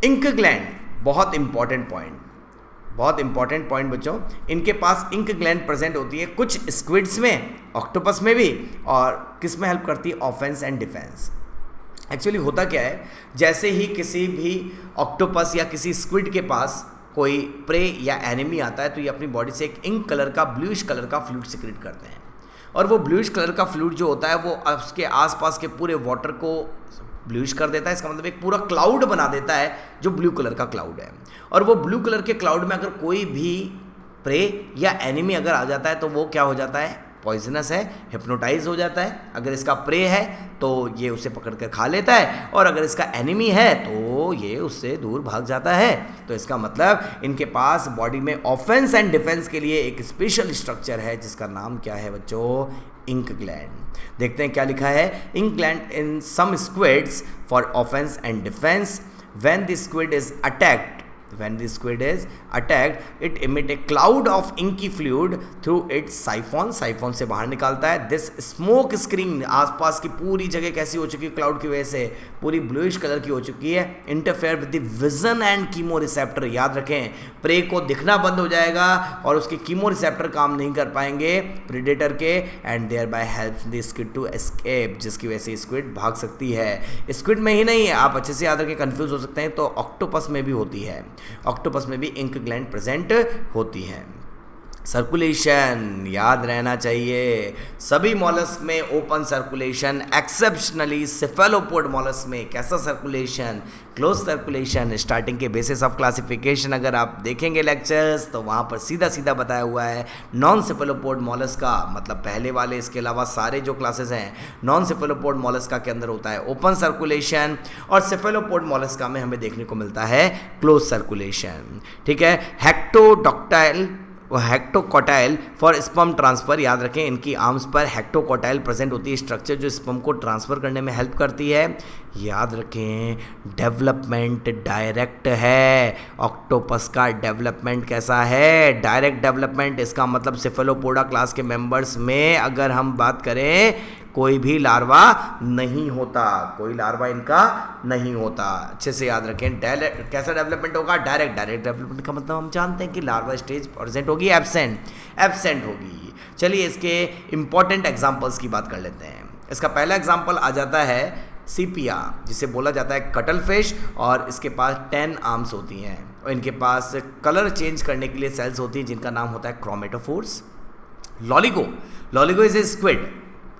इंक ग्लैंड, बहुत इंपॉर्टेंट पॉइंट, बहुत इंपॉर्टेंट पॉइंट बच्चों। इनके पास इंक ग्लैंड प्रेजेंट होती है कुछ स्क्विड्स में, ऑक्टोपस में भी, और किस में हेल्प करती है? Offence and defence. एक्चुअली होता क्या है, जैसे ही किसी भी ऑक्टोपस या किसी स्क्विड के पास कोई प्रे या एनिमी आता है तो ये अपनी बॉडी से एक इंक कलर का, ब्लूइश कलर का फ्लूइड सिक्रेट करते हैं। और वो ब्लूइश कलर का फ्लूइड जो होता है वो उसके आसपास के पूरे वाटर को ब्लूइश कर देता है। इसका मतलब एक पूरा क्लाउड बना देता है जो ब्लू कलर का क्लाउड है। और वो ब्लू कलर के क्लाउड में अगर कोई भी प्रे या एनिमी अगर आ जाता है तो वो क्या हो जाता है? पॉइजनस है, हिप्नोटाइज हो जाता है। अगर इसका प्रे है तो ये उसे पकड़ कर खा लेता है, और अगर इसका एनिमी है तो ये उससे दूर भाग जाता है। तो इसका मतलब इनके पास बॉडी में ऑफेंस एंड डिफेंस के लिए एक स्पेशल स्ट्रक्चर है जिसका नाम क्या है बच्चों? Ink gland. देखते हैं क्या लिखा है। Ink gland in some squids for offence and defence. When the squid is attacked, when the squid is attacked, it emit a cloud of inky fluid through its siphon, siphon से बाहर निकालता है। this smoke screen, आसपास की पूरी जगह कैसी हो चुकी है क्लाउड की वजह से? पूरी ब्लूइश कलर की हो चुकी है। Interfere with the vision and chemo receptor. याद रखें, प्रे को दिखना बंद हो जाएगा और उसके कीमो रिसेप्टर काम नहीं कर पाएंगे प्रेडेटर के, and thereby help the squid to escape, जिसकी वजह से स्क्विड भाग सकती है। स्क्विड में ही नहीं है, आप अच्छे से याद रखें, कंफ्यूज हो सकते हैं, तो ऑक्टोपस में भी होती है। ऑक्टोपस में भी इंक ग्लैंड प्रेजेंट होती है। सर्कुलेशन याद रहना चाहिए, सभी मॉलस्क में ओपन सर्कुलेशन, एक्सेप्शनली सेफेलोपोड मॉलस्क में कैसा सर्कुलेशन? Close circulation. स्टार्टिंग के बेसिस ऑफ क्लासिफिकेशन अगर आप देखेंगे लेक्चर्स तो वहाँ पर सीधा सीधा बताया हुआ है। नॉन सेफेलोपोड मॉलस्क का मतलब पहले वाले, इसके अलावा सारे जो क्लासेस हैं नॉन सेफेलोपोड मॉलस्क के अंदर होता है ओपन सर्कुलेशन, और सेफेलोपोड मॉलस्क में हमें देखने को मिलता है क्लोज सर्कुलेशन, ठीक है। हेक्टोडॉक्टाइल, हेक्टोकोटाइल फॉर स्पर्म ट्रांसफ़र। याद रखें, इनकी आर्म्स पर हेक्टोकोटाइल प्रेजेंट होती है, स्ट्रक्चर जो स्पर्म को ट्रांसफ़र करने में हेल्प करती है। याद रखें, डेवलपमेंट डायरेक्ट है। ऑक्टोपस का डेवलपमेंट कैसा है? Direct development. इसका मतलब सेफेलोपोडा क्लास के मेंबर्स में अगर हम बात करें कोई भी लार्वा नहीं होता, कोई लार्वा इनका नहीं होता। अच्छे से याद रखें। कैसा डेवलपमेंट होगा? डायरेक्ट डेवलपमेंट का मतलब हम जानते हैं कि लार्वा स्टेज प्रेजेंट होगी, एब्सेंट होगी। चलिए इसके इंपॉर्टेंट एग्जाम्पल्स की बात कर लेते हैं। इसका पहला एग्जाम्पल आ जाता है सीपिया, जिसे बोला जाता है कटल फिश, और इसके पास 10 आर्म्स होती हैं और इनके पास कलर चेंज करने के लिए सेल्स होती हैं जिनका नाम होता है chromatophores. Loligo is a squid,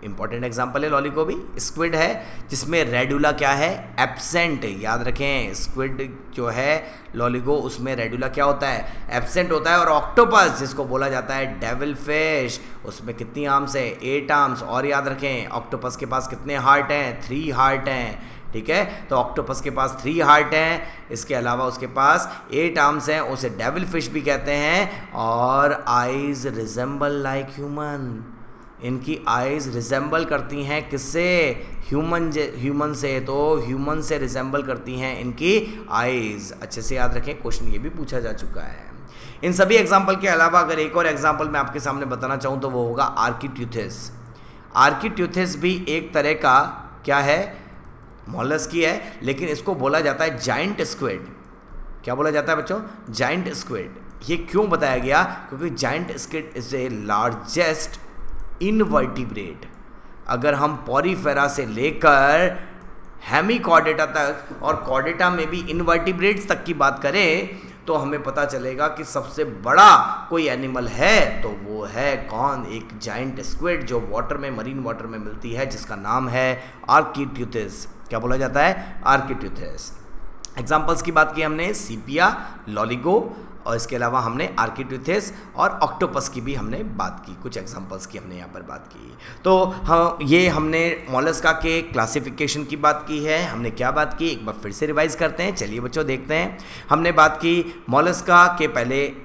important example है लॉलिगो भी। स्क्विड है जिसमें रेडुला क्या है? एब्सेंट। याद रखें, स्क्विड जो है लॉलिगो, उसमें रेडुला क्या होता है? एब्सेंट होता है। और ऑक्टोपस जिसको बोला जाता है डेविल फिश, उसमें कितनी आर्म्स है? 8 आर्म्स। और याद रखें ऑक्टोपस के पास कितने हार्ट हैं? 3 हार्ट हैं। ठीक है, तो ऑक्टोपस के पास 3 हार्ट हैं, इसके अलावा उसके पास 8 आर्म्स हैं, उसे डेविल फिश भी कहते हैं। और आइज रिजेंबल लाइक ह्यूमन, इनकी आइज रिजेंबल करती हैं किससे? ह्यूमन से। तो ह्यूमन से रिजेंबल करती हैं इनकी आइज। अच्छे से याद रखें, क्वेश्चन ये भी पूछा जा चुका है। इन सभी एग्जाम्पल के अलावा अगर एक और एग्जाम्पल मैं आपके सामने बताना चाहूँ तो वो होगा आर्किट्यूथिस। आर्किट्यूथिस भी एक तरह का क्या है? मॉलस्क ही है, लेकिन इसको बोला जाता है जाइंट स्क्विड। क्या बोला जाता है बच्चों? Giant squid. ये क्यों बताया गया? क्योंकि giant squid is a largest invertebrate. अगर हम पॉरीफेरा से लेकर हेमिकॉर्डेटा तक और कॉर्डेटा में भी इनवर्टिब्रेट्स तक की बात करें तो हमें पता चलेगा कि सबसे बड़ा कोई एनिमल है तो वो है कौन? एक जाइंट स्क्विड जो वाटर में, मरीन वाटर में मिलती है, जिसका नाम है आर्किट्यूथिस। क्या बोला जाता है? आर्किट्यूथिस। एग्जाम्पल्स की बात की हमने सीपिया, लॉलिगो, और इसके अलावा हमने आर्किट्यूथिस और ऑक्टोपस की भी हमने बात की, कुछ एग्जांपल्स की हमने यहाँ पर बात की। तो हाँ, ये हमने मोलस्का के क्लासिफिकेशन की बात की है। हमने क्या बात की, एक बार फिर से रिवाइज करते हैं। चलिए बच्चों देखते हैं। हमने बात की मोलस्का के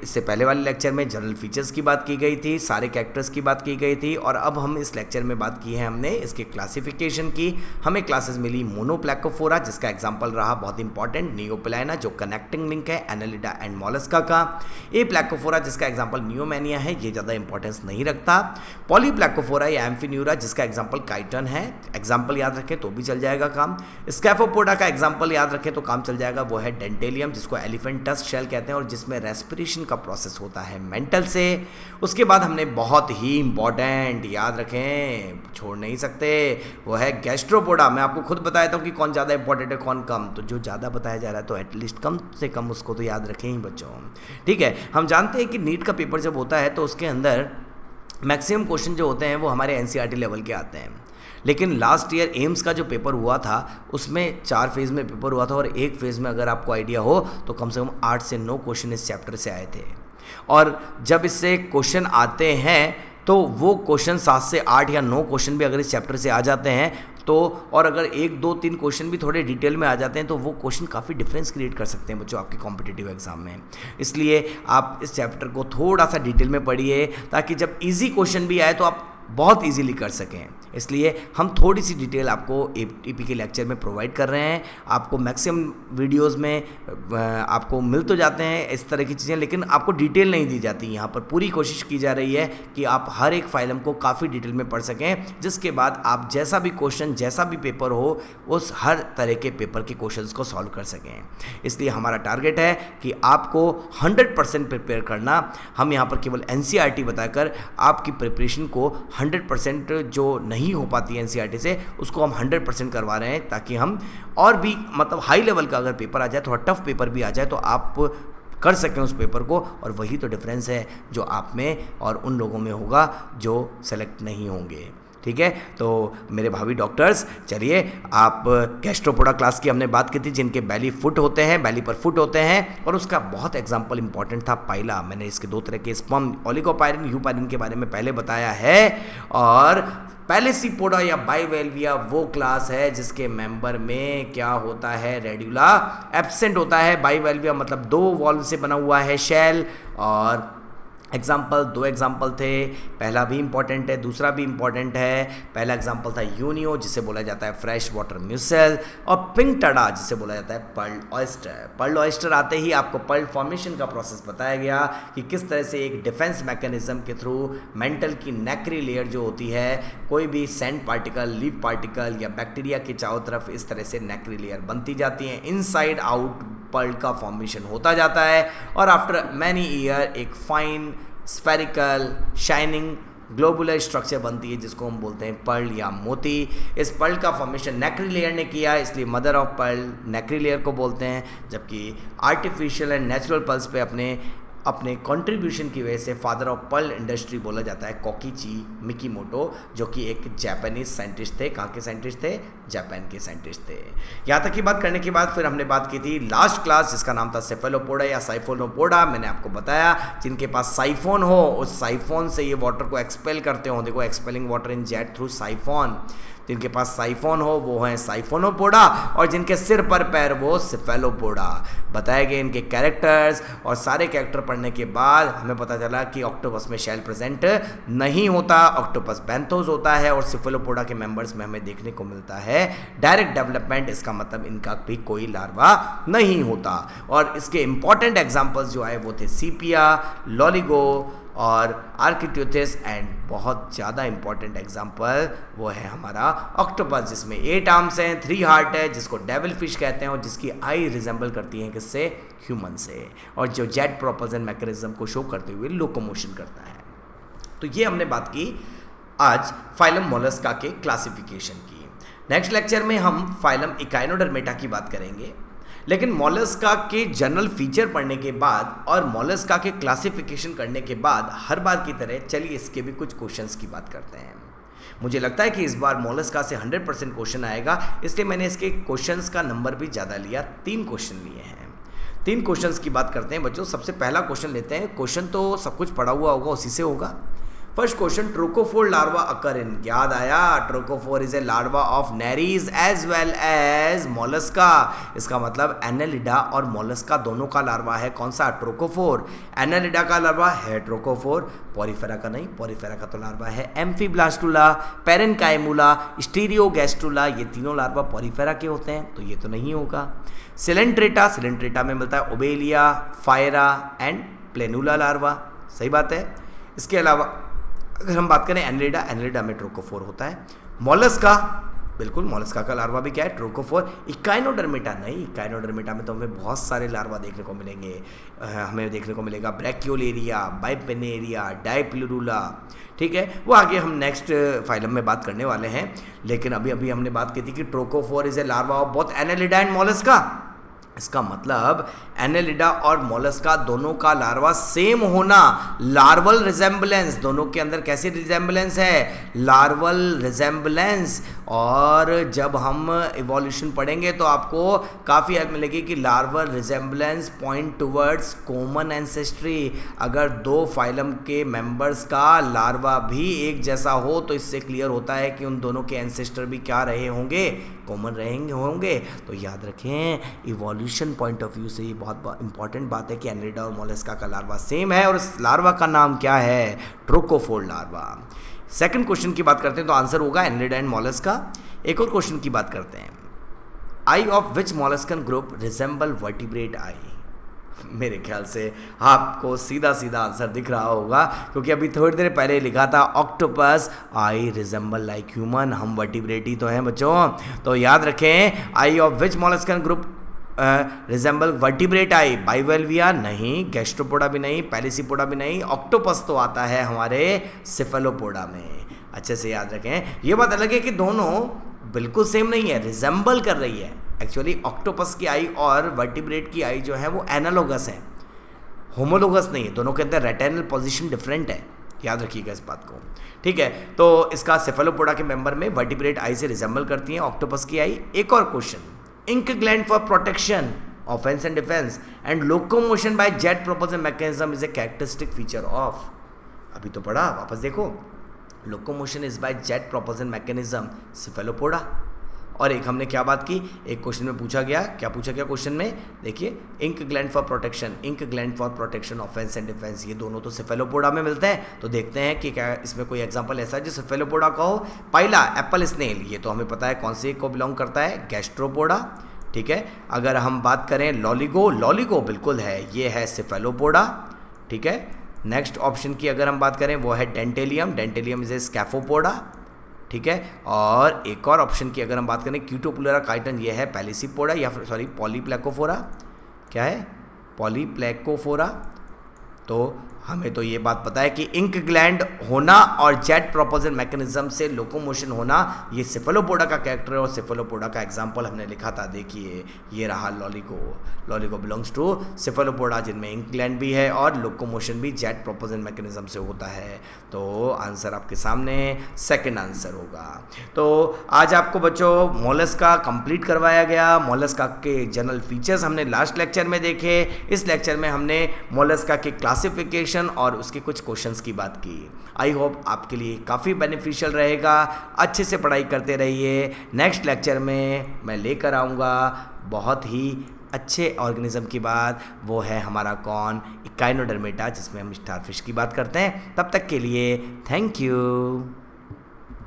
इससे पहले वाले लेक्चर में जनरल फीचर्स की बात की गई थी, सारे कैरेक्टर्स की बात की गई थी, और अब हम इस लेक्चर में बात की है हमने इसके क्लासिफिकेशन की। हमें क्लासेस मिली मोनोप्लैकोफोरा, जिसका एग्जाम्पल रहा बहुत इंपॉर्टेंट नियोपिलाइना, जो कनेक्टिंग लिंक है एनालिडा एंड मोलस्का का। ए प्लैकोफोरा जिसका एग्जांपल नियोमेनिया है, ये ज़्यादा इंपॉर्टेंस नहीं रखता। पॉलीप्लैकोफोरा या एम्फीन्यूरा जिसका एग्जांपल काइटन है, एग्जांपल याद रखें तो भी चल जाएगा काम। स्कैफोपोडा का एग्जांपल याद रखें तो काम चल जाएगा, वो है डेंटेलियम जिसको एलिफेंट टस्क शेल कहते हैं और जिसमें रेस्पिरेशन का प्रोसेस होता है मेंटल से। उसके बाद हमने बहुत ही इंपॉर्टेंट याद रखें, छोड़ नहीं सकते, वो है गैस्ट्रोपोडा। मैं आपको खुद बताया था कि कौन ज़्यादा इंपॉर्टेंट है कौन कम, तो जो ज़्यादा बताया जा रहा है तो एटलीस्ट कम से कम उसको तो याद रखें ही बच्चों। ठीक है, हम जानते हैं कि नीट का पेपर जब होता है तो उसके अंदर मैक्सिमम क्वेश्चन जो होते हैं वो हमारे एनसीईआरटी लेवल के आते हैं। लेकिन लास्ट ईयर एम्स का जो पेपर हुआ था उसमें 4 फेज़ में पेपर हुआ था और एक फेज़ में अगर आपको आइडिया हो तो कम से कम 8 से 9 क्वेश्चन इस चैप्टर से आए थे। और जब इससे क्वेश्चन आते हैं तो वो क्वेश्चन 7 से 8 या 9 क्वेश्चन भी अगर इस चैप्टर से आ जाते हैं तो, और अगर 1, 2, 3 क्वेश्चन भी थोड़े डिटेल में आ जाते हैं तो वो क्वेश्चन काफ़ी डिफरेंस क्रिएट कर सकते हैं बच्चों आपके कॉम्पिटिटिव एग्जाम में। इसलिए आप इस चैप्टर को थोड़ा सा डिटेल में पढ़िए ताकि जब इजी क्वेश्चन भी आए तो आप बहुत इजीली कर सकें। इसलिए हम थोड़ी सी डिटेल आपको एटीपी के लेक्चर में प्रोवाइड कर रहे हैं। आपको मैक्सिमम वीडियोस में आपको मिल तो जाते हैं इस तरह की चीज़ें, लेकिन आपको डिटेल नहीं दी जाती। यहाँ पर पूरी कोशिश की जा रही है कि आप हर एक फाइलम को काफ़ी डिटेल में पढ़ सकें, जिसके बाद आप जैसा भी क्वेश्चन, जैसा भी पेपर हो, उस हर तरह के पेपर के क्वेश्चंस को सॉल्व कर सकें। इसलिए हमारा टारगेट है कि आपको 100% प्रिपेयर करना। हम यहाँ पर केवल एनसीईआरटी बताकर आपकी प्रिपरेशन को 100% जो नहीं हो पाती है एनसीईआरटी से, उसको हम 100% करवा रहे हैं ताकि हम और भी मतलब हाई लेवल का अगर पेपर आ जाए, थोड़ा टफ पेपर भी आ जाए तो आप कर सकें उस पेपर को। और वही तो डिफरेंस है जो आप में और उन लोगों में होगा जो सेलेक्ट नहीं होंगे। ठीक है, तो मेरे भावी डॉक्टर्स, चलिए आप गैस्ट्रोपोडा क्लास की हमने बात की थी जिनके बेली पर फुट होते हैं, और उसका बहुत एग्जांपल इंपॉर्टेंट था पाइला। मैंने इसके 2 तरह के स्पर्म, ओलिगोपायरिन, यूपायरिन के बारे में पहले बताया है। और पैलेसीपोडा या बाइवेल्विया वो क्लास है जिसके मेंबर में क्या होता है, रेड्यूला एब्सेंट होता है। बाइवेल्विया मतलब 2 वॉल्व से बना हुआ है शेल, और एग्जाम्पल, दो एग्जाम्पल थे, पहला भी इम्पॉर्टेंट है, दूसरा भी इम्पॉर्टेंट है। पहला एग्जाम्पल था यूनियो, जिसे बोला जाता है फ्रेश वाटर म्यूसेल, और पिंक टडा, जिसे बोला जाता है पर्ल ऑयस्टर। पर्ल ऑयस्टर आते ही आपको पर्ल फॉर्मेशन का प्रोसेस बताया गया कि किस तरह से एक डिफेंस मैकेनिज्म के थ्रू मेंटल की नेक्री लेयर जो होती है, कोई भी सैंड पार्टिकल, लीफ पार्टिकल या बैक्टीरिया के चारों तरफ इस तरह से नेक्री लेयर बनती जाती है, इनसाइड आउट पर्ल का फॉर्मेशन होता जाता है, और आफ्टर मैनी ईयर एक fine spherical shining globular structure बनती है, जिसको हम बोलते हैं पर्ल या मोती। इस पर्ल का फॉर्मेशन नेक्री लेयर ने किया, इसलिए मदर ऑफ पर्ल नेक्री लेयर को बोलते हैं, जबकि आर्टिफिशियल एंड नेचुरल पर्ल्स पे अपने कंट्रीब्यूशन की वजह से फादर ऑफ पर्ल इंडस्ट्री बोला जाता है कोकीची मिकीमोटो, जो कि एक जापानीज साइंटिस्ट थे। कहाँ के साइंटिस्ट थे? जापान के साइंटिस्ट थे। यहाँ तक की बात करने के बाद फिर हमने बात की थी लास्ट क्लास, जिसका नाम था सेफेलोपोडा या साइफोनोपोडा। मैंने आपको बताया जिनके पास साइफोन हो, उस साइफोन से ये वाटर को एक्सपेल करते हो। देखो, expelling water in jet through siphon. जिनके पास साइफोन हो वो हैं साइफोनोपोडा, और जिनके सिर पर पैर वो सेफेलोपोडा। बताए गए इनके कैरेक्टर्स, और सारे कैरेक्टर पढ़ने के बाद हमें पता चला कि ऑक्टोपस में शेल प्रेजेंट नहीं होता, ऑक्टोपस बेंथोस होता है, और सेफेलोपोडा के मेंबर्स में हमें देखने को मिलता है डायरेक्ट डेवलपमेंट। इसका मतलब इनका भी कोई लार्वा नहीं होता। और इसके इंपॉर्टेंट एग्जाम्पल्स जो आए वो थे सीपिया, लॉलिगो और आर्किट्यूथिस, एंड बहुत ज़्यादा इंपॉर्टेंट एग्जाम्पल वो है हमारा ऑक्टोपस, जिसमें 8 आर्म्स हैं, 3 हार्ट है, जिसको डेविल फिश कहते हैं, और जिसकी आई रिजेंबल करती है किससे? ह्यूमन से, और जो जेट प्रोपल्शन मैकेनिज्म को शो करते हुए लोकोमोशन करता है। तो ये हमने बात की आज फाइलम मोलस्का के क्लासिफिकेशन की। नेक्स्ट लेक्चर में हम फाइलम इकाइनोडर्मेटा की बात करेंगे। लेकिन मोलस्का के जनरल फीचर पढ़ने के बाद और मोलस्का के क्लासिफिकेशन करने के बाद हर बार की तरह चलिए इसके भी कुछ क्वेश्चंस की बात करते हैं। मुझे लगता है कि इस बार मोलस्का से 100% क्वेश्चन आएगा, इसलिए मैंने इसके क्वेश्चंस का नंबर भी ज़्यादा लिया, 3 क्वेश्चन लिए हैं। 3 क्वेश्चंस की बात करते हैं बच्चों। सबसे पहला क्वेश्चन लेते हैं। क्वेश्चन तो सब कुछ पढ़ा हुआ होगा, उसी से होगा। First question, trochophore larva occur in. याद आया, trochophore is a larva of Nereis as well as Mollusca. इसका मतलब एनालिडा और मोलस्का दोनों का लार्वा है। कौन सा? ट्रोकोफोर। एनालिडा का लार्वा है ट्रोकोफोर, पॉरीफेरा का नहीं। पॉरीफेरा का तो लार्वा है एम्फीब्लास्टुला, पेरेनकाइमुला, स्टीरियोगैस्ट्रुला। ये तीनों लार्वा पॉरीफेरा के होते हैं, तो ये तो नहीं होगा। सिलेंट्रेटा, सिलेंट्रेटा में मिलता है ओबेलिया, फायरा एंड प्लेनुला लार्वा। सही बात है। इसके अलावा अगर हम बात करें एनालिडा, एनालिडा में ट्रोकोफोर होता है। मोलस्का, बिल्कुल मोलस्का का लार्वा भी क्या है? ट्रोकोफोर। इकाइनोडर्मेटा नहीं, इकाइनोडर्मेटा में तो हमें बहुत सारे लार्वा देखने को मिलेंगे। हमें देखने को मिलेगा ब्रैक्योलेरिया, बाइपेनेरिया, डाइप्लुरुला। ठीक है, वो आगे हम नेक्स्ट फाइलम में बात करने वाले हैं। लेकिन अभी अभी हमने बात की थी कि trochophore is a larva of both Annelida and Mollusca. इसका मतलब एनालिडा और मोलस्का दोनों का लार्वा सेम होना, लार्वल रिजेंबलेंस, दोनों के अंदर कैसी रिजेंबलेंस है? Larval resemblance. और जब हम इवोल्यूशन पढ़ेंगे तो आपको काफ़ी हेल्प मिलेगी कि larval resemblance point towards common ancestry. अगर 2 फाइलम के मेंबर्स का लार्वा भी एक जैसा हो तो इससे क्लियर होता है कि उन दोनों के एंसेस्टर भी क्या रहे होंगे? कॉमन रहेंगे होंगे। तो याद रखें, इवोल्यूशन पॉइंट ऑफ व्यू से ये बहुत इंपॉर्टेंट बात है कि एनालिडा और मोलस्का का लार्वा सेम है, और इस लार्वा का नाम क्या है? Trochophore larva. सेकंड क्वेश्चन की बात करते हैं तो आंसर होगा एनालिडा एंड मोलस्का। एक और क्वेश्चन की बात करते हैं। Eye of which molluscan group resemble vertebrate eye? मेरे ख्याल से आपको सीधा सीधा आंसर दिख रहा होगा, क्योंकि अभी थोड़ी देर पहले लिखा था octopus eye resemble like human. हम वर्टिब्रेट ही तो हैं बच्चों। तो याद रखें, eye of which molluscan group resemble vertebrate eye? Bivalvia नहीं, गैस्ट्रोपोडा भी नहीं, पैलिसीपोडा भी नहीं। ऑक्टोपस तो आता है हमारे सेफेलोपोडा में। अच्छे से याद रखें। ये बात अलग है कि दोनों बिल्कुल सेम नहीं है, रिजेंबल कर रही है। एक्चुअली ऑक्टोपस की आई और वर्टिब्रेट की आई जो है वो एनालोगस है, होमोलोगस नहीं है। दोनों के अंदर रेटिनल पोजीशन डिफरेंट है, याद रखिएगा इस बात को। ठीक है, तो इसका सेफेलोपोडा के मेंबर में वर्टिब्रेट आई से रिजेंबल करती है ऑक्टोपस की आई। एक और question, ink gland for protection, offence and defence and locomotion by jet propulsion mechanism is a characteristic feature of. अभी तो पढ़ा, वापस देखो। Locomotion is by jet propulsion mechanism Cephalopoda, और एक हमने क्या बात की, एक क्वेश्चन में पूछा गया, क्या पूछा गया क्वेश्चन में, देखिए ink gland for protection offence and defence, ये दोनों तो सेफेलोपोडा में मिलते हैं। तो देखते हैं कि क्या इसमें कोई एग्जांपल ऐसा है जो सेफेलोपोडा का हो। पहला एप्पल स्नेल, ये तो हमें पता है कौन से को बिलोंग करता है, गैस्ट्रोपोडा, ठीक है। अगर हम बात करें लॉलीगो बिल्कुल है, ये है सेफेलोपोडा, ठीक है। नेक्स्ट ऑप्शन की अगर हम बात करें वो है डेंटेलियम इज ए स्कैफोपोडा, ठीक है। और एक और ऑप्शन की अगर हम बात करें क्यूटोपुलेरा काइटन, ये है पैलिसीपोडा या फिर सॉरी पॉलीप्लेकोफोरा, क्या है, पॉलीप्लेकोफोरा। तो हमें तो ये बात पता है कि इंक ग्लैंड होना और जेट प्रोपोजन मैकेनिज्म से लोकोमोशन होना, ये सेफेलोपोडा का कैरेक्टर है। और सेफेलोपोडा का एग्जांपल हमने लिखा था, देखिए ये रहा लॉलीगो बिलोंग्स टू सेफेलोपोडा, जिनमें इंक ग्लैंड भी है और लोकोमोशन भी जेट प्रोपोजन मैकेनिज्म से होता है। तो आंसर आपके सामने सेकेंड आंसर होगा। तो आज आपको बच्चों मोलस्का कंप्लीट करवाया गया। मोलस्का के जनरल फीचर्स हमने लास्ट लेक्चर में देखे। इस लेक्चर में हमने मोलस्का के क्लासिफिकेशन और उसके कुछ क्वेश्चंस की बात की। आई होप आपके लिए काफ़ी बेनिफिशियल रहेगा। अच्छे से पढ़ाई करते रहिए। नेक्स्ट लेक्चर में मैं लेकर आऊँगा बहुत ही अच्छे ऑर्गेनिज्म की बात, वो है हमारा कौन, इकाइनोडर्मेटा, जिसमें हम स्टारफिश की बात करते हैं। तब तक के लिए थैंक यू।